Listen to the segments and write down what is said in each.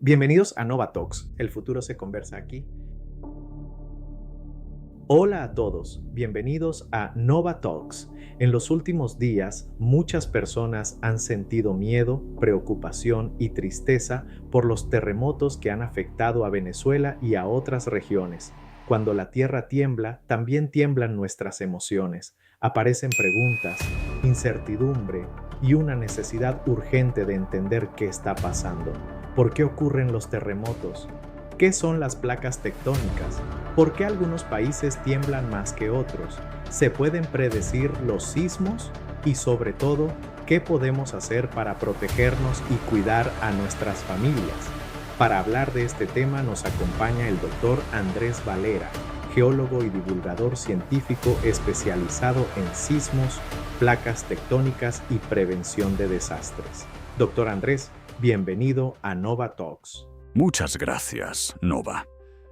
Bienvenidos a Nova Talks, el futuro se conversa aquí. Hola a todos, bienvenidos a Nova Talks. En los últimos días, muchas personas han sentido miedo, preocupación y tristeza por los terremotos que han afectado a Venezuela y a otras regiones. Cuando la tierra tiembla, también tiemblan nuestras emociones. Aparecen preguntas, incertidumbre y una necesidad urgente de entender qué está pasando. ¿Por qué ocurren los terremotos? ¿Qué son las placas tectónicas? ¿Por qué algunos países tiemblan más que otros? ¿Se pueden predecir los sismos? Y sobre todo, ¿qué podemos hacer para protegernos y cuidar a nuestras familias? Para hablar de este tema nos acompaña el doctor Andrés Valera, geólogo y divulgador científico especializado en sismos, placas tectónicas y prevención de desastres. Doctor Andrés, bienvenido a Nova Talks. Muchas gracias, Nova.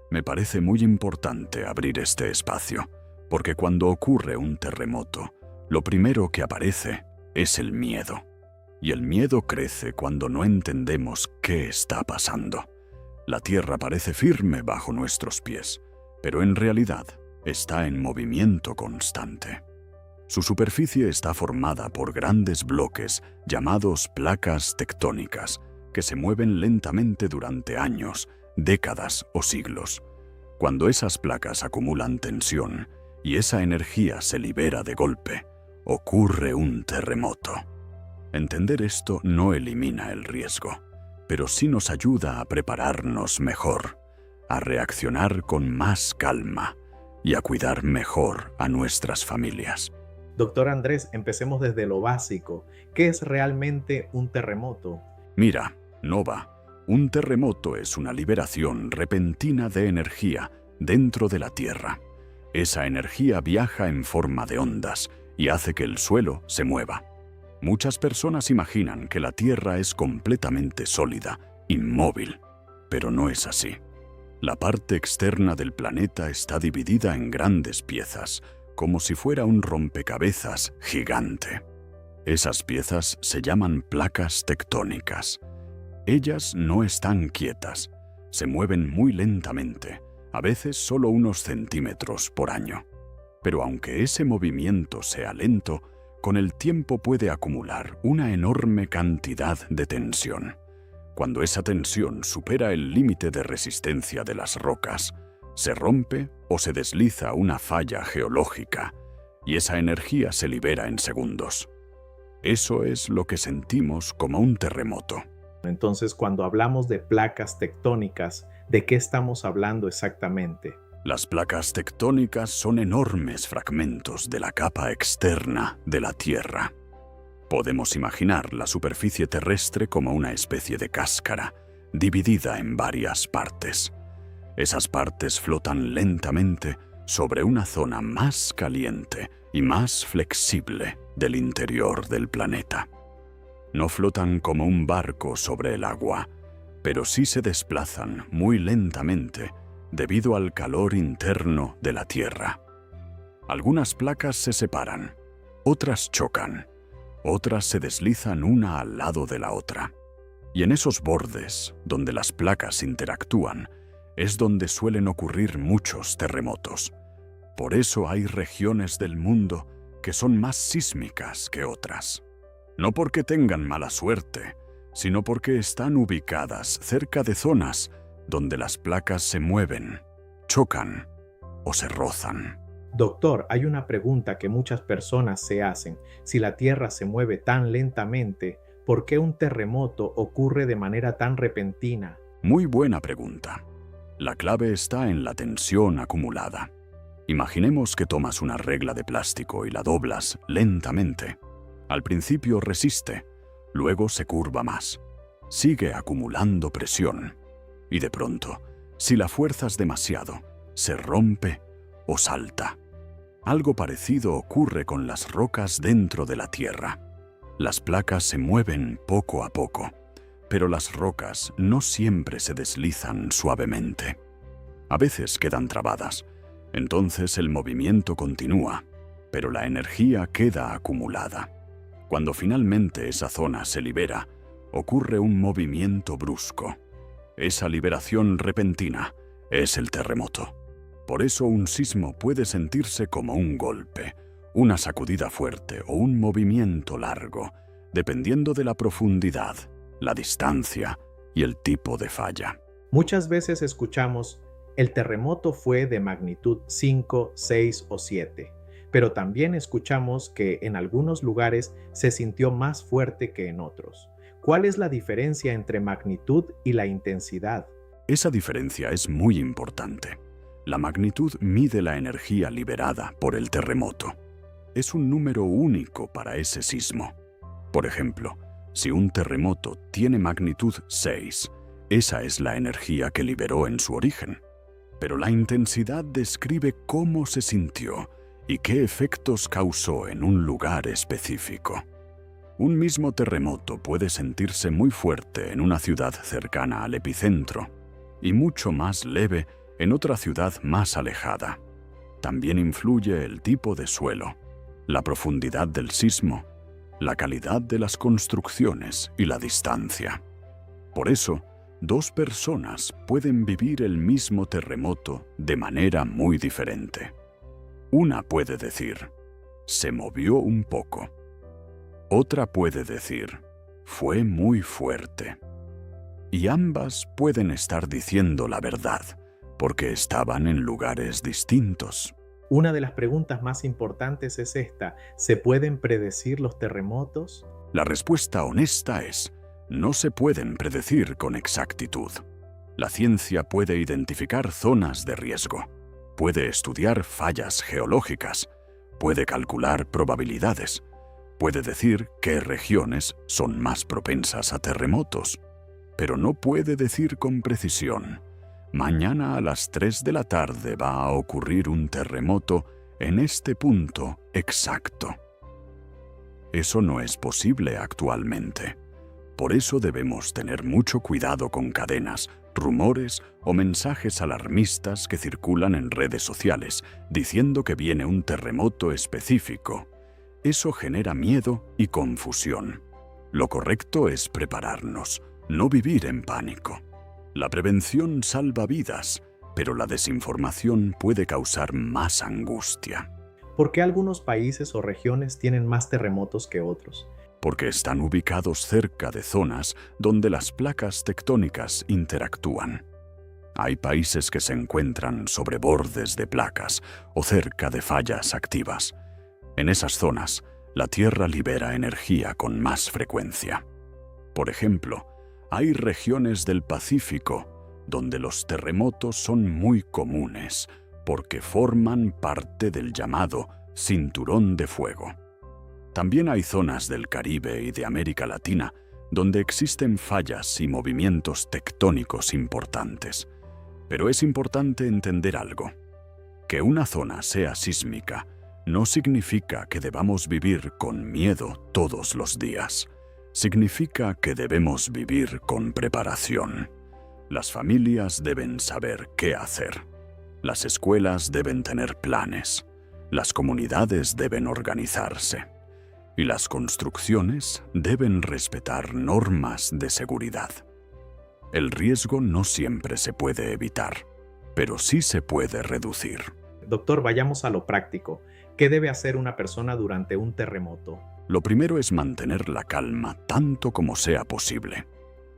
Me parece muy importante abrir este espacio, porque cuando ocurre un terremoto, lo primero que aparece es el miedo. Y el miedo crece cuando no entendemos qué está pasando. La tierra parece firme bajo nuestros pies, pero en realidad está en movimiento constante. Su superficie está formada por grandes bloques llamados placas tectónicas, que se mueven lentamente durante años, décadas o siglos. Cuando esas placas acumulan tensión y esa energía se libera de golpe, ocurre un terremoto. Entender esto no elimina el riesgo, pero sí nos ayuda a prepararnos mejor, a reaccionar con más calma y a cuidar mejor a nuestras familias. Doctor Andrés, empecemos desde lo básico. ¿Qué es realmente un terremoto? Mira, Nova, un terremoto es una liberación repentina de energía dentro de la Tierra. Esa energía viaja en forma de ondas y hace que el suelo se mueva. Muchas personas imaginan que la Tierra es completamente sólida, inmóvil, pero no es así. La parte externa del planeta está dividida en grandes piezas, como si fuera un rompecabezas gigante. Esas piezas se llaman placas tectónicas. Ellas no están quietas, se mueven muy lentamente, a veces solo unos centímetros por año. Pero aunque ese movimiento sea lento, con el tiempo puede acumular una enorme cantidad de tensión. Cuando esa tensión supera el límite de resistencia de las rocas, se rompe o se desliza una falla geológica, y esa energía se libera en segundos. Eso es lo que sentimos como un terremoto. Entonces, cuando hablamos de placas tectónicas, ¿de qué estamos hablando exactamente? Las placas tectónicas son enormes fragmentos de la capa externa de la Tierra. Podemos imaginar la superficie terrestre como una especie de cáscara, dividida en varias partes. Esas partes flotan lentamente sobre una zona más caliente y más flexible del interior del planeta. No flotan como un barco sobre el agua, pero sí se desplazan muy lentamente debido al calor interno de la Tierra. Algunas placas se separan, otras chocan, otras se deslizan una al lado de la otra. Y en esos bordes, donde las placas interactúan, es donde suelen ocurrir muchos terremotos. Por eso hay regiones del mundo que son más sísmicas que otras. No porque tengan mala suerte, sino porque están ubicadas cerca de zonas donde las placas se mueven, chocan o se rozan. Doctor, hay una pregunta que muchas personas se hacen. Si la Tierra se mueve tan lentamente, ¿por qué un terremoto ocurre de manera tan repentina? Muy buena pregunta. La clave está en la tensión acumulada. Imaginemos que tomas una regla de plástico y la doblas lentamente. Al principio resiste, luego se curva más. Sigue acumulando presión. Y de pronto, si la fuerzas demasiado, se rompe o salta. Algo parecido ocurre con las rocas dentro de la Tierra. Las placas se mueven poco a poco, pero las rocas no siempre se deslizan suavemente. A veces quedan trabadas, entonces el movimiento continúa, pero la energía queda acumulada. Cuando finalmente esa zona se libera, ocurre un movimiento brusco. Esa liberación repentina es el terremoto. Por eso un sismo puede sentirse como un golpe, una sacudida fuerte o un movimiento largo, dependiendo de la profundidad, la distancia y el tipo de falla. Muchas veces escuchamos, el terremoto fue de magnitud 5, 6 o 7, pero también escuchamos que en algunos lugares se sintió más fuerte que en otros. ¿Cuál es la diferencia entre magnitud y la intensidad? Esa diferencia es muy importante. La magnitud mide la energía liberada por el terremoto. Es un número único para ese sismo. Por ejemplo, si un terremoto tiene magnitud 6, esa es la energía que liberó en su origen. Pero la intensidad describe cómo se sintió y qué efectos causó en un lugar específico. Un mismo terremoto puede sentirse muy fuerte en una ciudad cercana al epicentro y mucho más leve en otra ciudad más alejada. También influye el tipo de suelo, la profundidad del sismo, la calidad de las construcciones y la distancia. Por eso, dos personas pueden vivir el mismo terremoto de manera muy diferente. Una puede decir, se movió un poco. Otra puede decir, fue muy fuerte. Y ambas pueden estar diciendo la verdad, porque estaban en lugares distintos. Una de las preguntas más importantes es esta: ¿se pueden predecir los terremotos? La respuesta honesta es, no se pueden predecir con exactitud. La ciencia puede identificar zonas de riesgo, puede estudiar fallas geológicas, puede calcular probabilidades, puede decir qué regiones son más propensas a terremotos, pero no puede decir con precisión, mañana a las 3 de la tarde va a ocurrir un terremoto en este punto exacto. Eso no es posible actualmente. Por eso debemos tener mucho cuidado con cadenas, rumores o mensajes alarmistas que circulan en redes sociales diciendo que viene un terremoto específico. Eso genera miedo y confusión. Lo correcto es prepararnos, no vivir en pánico. La prevención salva vidas, pero la desinformación puede causar más angustia. ¿Por qué algunos países o regiones tienen más terremotos que otros? Porque están ubicados cerca de zonas donde las placas tectónicas interactúan. Hay países que se encuentran sobre bordes de placas o cerca de fallas activas. En esas zonas, la Tierra libera energía con más frecuencia. Por ejemplo, hay regiones del Pacífico donde los terremotos son muy comunes porque forman parte del llamado cinturón de fuego. También hay zonas del Caribe y de América Latina donde existen fallas y movimientos tectónicos importantes. Pero es importante entender algo. Que una zona sea sísmica no significa que debamos vivir con miedo todos los días. Significa que debemos vivir con preparación. Las familias deben saber qué hacer. Las escuelas deben tener planes. Las comunidades deben organizarse. Y las construcciones deben respetar normas de seguridad. El riesgo no siempre se puede evitar, pero sí se puede reducir. Doctor, vayamos a lo práctico. ¿Qué debe hacer una persona durante un terremoto? Lo primero es mantener la calma tanto como sea posible.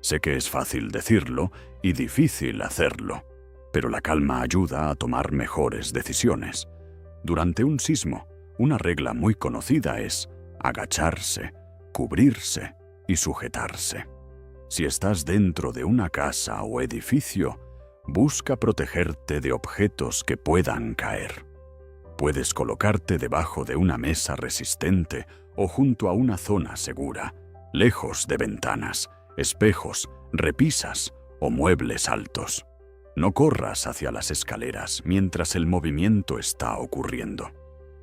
Sé que es fácil decirlo y difícil hacerlo, pero la calma ayuda a tomar mejores decisiones. Durante un sismo, una regla muy conocida es agacharse, cubrirse y sujetarse. Si estás dentro de una casa o edificio, busca protegerte de objetos que puedan caer. Puedes colocarte debajo de una mesa resistente o junto a una zona segura, lejos de ventanas, espejos, repisas o muebles altos. No corras hacia las escaleras mientras el movimiento está ocurriendo.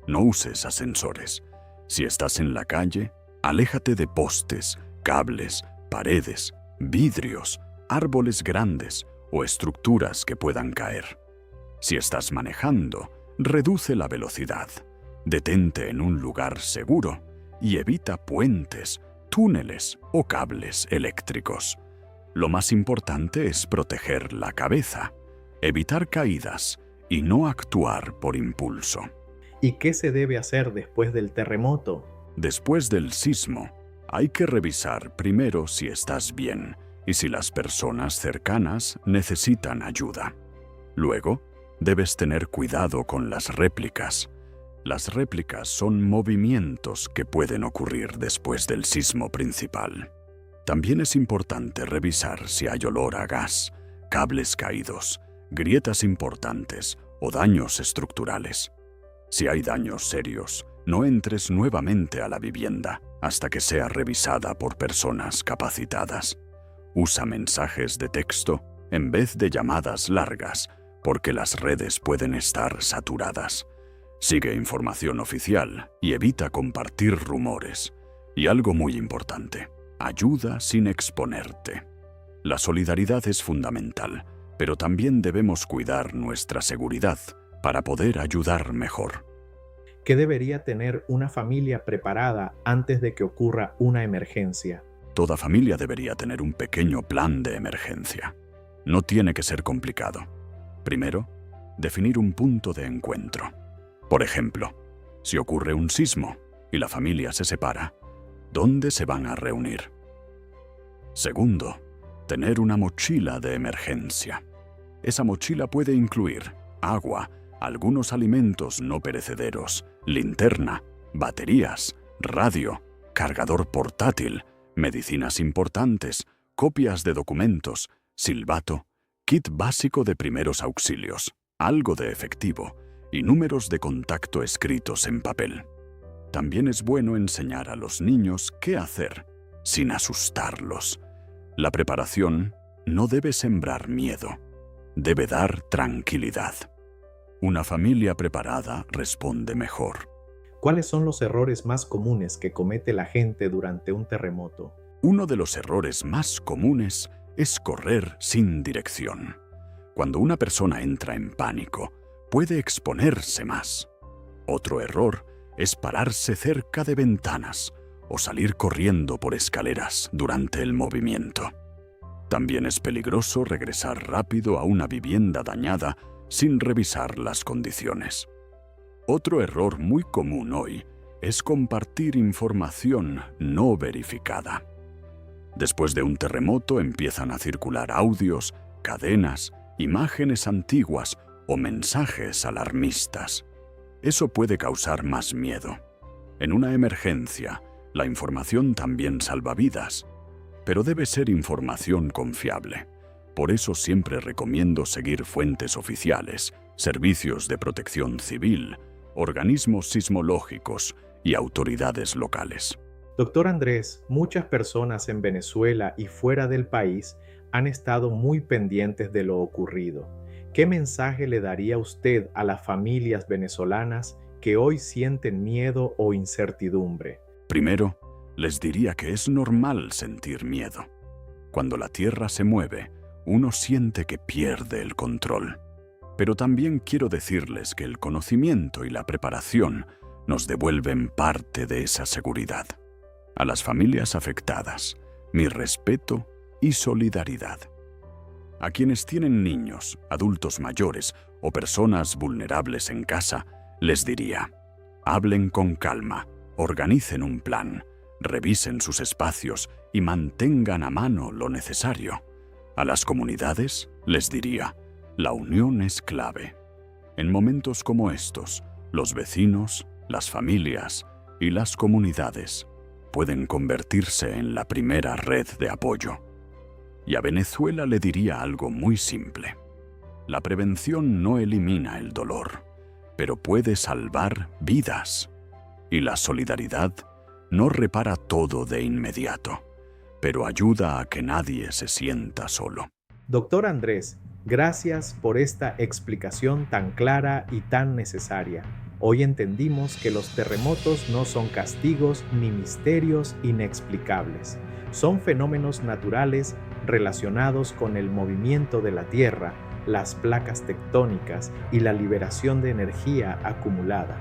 No uses ascensores. Si estás en la calle, aléjate de postes, cables, paredes, vidrios, árboles grandes o estructuras que puedan caer. Si estás manejando, reduce la velocidad, detente en un lugar seguro y evita puentes, túneles o cables eléctricos. Lo más importante es proteger la cabeza, evitar caídas y no actuar por impulso. ¿Y qué se debe hacer después del terremoto? Después del sismo, hay que revisar primero si estás bien y si las personas cercanas necesitan ayuda. Luego, debes tener cuidado con las réplicas. Las réplicas son movimientos que pueden ocurrir después del sismo principal. También es importante revisar si hay olor a gas, cables caídos, grietas importantes o daños estructurales. Si hay daños serios, no entres nuevamente a la vivienda hasta que sea revisada por personas capacitadas. Usa mensajes de texto en vez de llamadas largas, porque las redes pueden estar saturadas. Sigue información oficial y evita compartir rumores. Y algo muy importante, ayuda sin exponerte. La solidaridad es fundamental, pero también debemos cuidar nuestra seguridad para poder ayudar mejor. ¿Qué debería tener una familia preparada antes de que ocurra una emergencia? Toda familia debería tener un pequeño plan de emergencia. No tiene que ser complicado. Primero, definir un punto de encuentro. Por ejemplo, si ocurre un sismo y la familia se separa, ¿dónde se van a reunir? Segundo, tener una mochila de emergencia. Esa mochila puede incluir agua, algunos alimentos no perecederos, linterna, baterías, radio, cargador portátil, medicinas importantes, copias de documentos, silbato, kit básico de primeros auxilios, algo de efectivo y números de contacto escritos en papel. También es bueno enseñar a los niños qué hacer sin asustarlos. La preparación no debe sembrar miedo, debe dar tranquilidad. Una familia preparada responde mejor. ¿Cuáles son los errores más comunes que comete la gente durante un terremoto? Uno de los errores más comunes es correr sin dirección. Cuando una persona entra en pánico, puede exponerse más. Otro error es pararse cerca de ventanas o salir corriendo por escaleras durante el movimiento. También es peligroso regresar rápido a una vivienda dañada sin revisar las condiciones. Otro error muy común hoy es compartir información no verificada. Después de un terremoto empiezan a circular audios, cadenas, imágenes antiguas o mensajes alarmistas. Eso puede causar más miedo. En una emergencia, la información también salva vidas, pero debe ser información confiable. Por eso siempre recomiendo seguir fuentes oficiales, servicios de protección civil, organismos sismológicos y autoridades locales. Doctor Andrés, muchas personas en Venezuela y fuera del país han estado muy pendientes de lo ocurrido. ¿Qué mensaje le daría usted a las familias venezolanas que hoy sienten miedo o incertidumbre? Primero, les diría que es normal sentir miedo. Cuando la tierra se mueve, uno siente que pierde el control. Pero también quiero decirles que el conocimiento y la preparación nos devuelven parte de esa seguridad. A las familias afectadas, mi respeto y solidaridad. A quienes tienen niños, adultos mayores o personas vulnerables en casa, les diría: hablen con calma, organicen un plan, revisen sus espacios y mantengan a mano lo necesario. A las comunidades les diría: la unión es clave. En momentos como estos, los vecinos, las familias y las comunidades pueden convertirse en la primera red de apoyo. Y a Venezuela le diría algo muy simple. La prevención no elimina el dolor, pero puede salvar vidas. Y la solidaridad no repara todo de inmediato, pero ayuda a que nadie se sienta solo. Doctor Andrés, gracias por esta explicación tan clara y tan necesaria. Hoy entendimos que los terremotos no son castigos ni misterios inexplicables. Son fenómenos naturales relacionados con el movimiento de la Tierra, las placas tectónicas y la liberación de energía acumulada.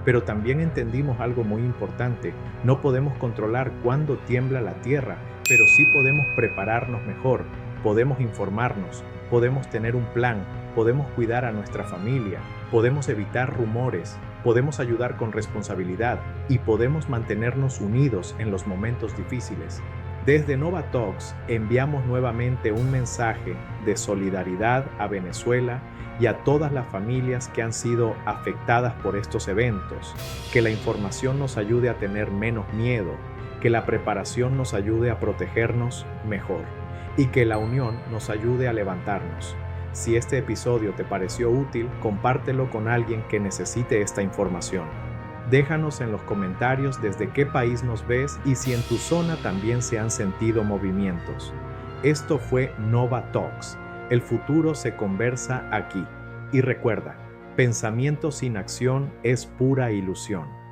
Pero también entendimos algo muy importante: no podemos controlar cuándo tiembla la Tierra pero sí podemos prepararnos mejor, podemos informarnos, podemos tener un plan, podemos cuidar a nuestra familia, podemos evitar rumores, podemos ayudar con responsabilidad y podemos mantenernos unidos en los momentos difíciles. Desde Nova Talks enviamos nuevamente un mensaje de solidaridad a Venezuela y a todas las familias que han sido afectadas por estos eventos. Que la información nos ayude a tener menos miedo, que la preparación nos ayude a protegernos mejor y que la unión nos ayude a levantarnos. Si este episodio te pareció útil, compártelo con alguien que necesite esta información. Déjanos en los comentarios desde qué país nos ves y si en tu zona también se han sentido movimientos. Esto fue Nova Talks. El futuro se conversa aquí. Y recuerda, pensamiento sin acción es pura ilusión.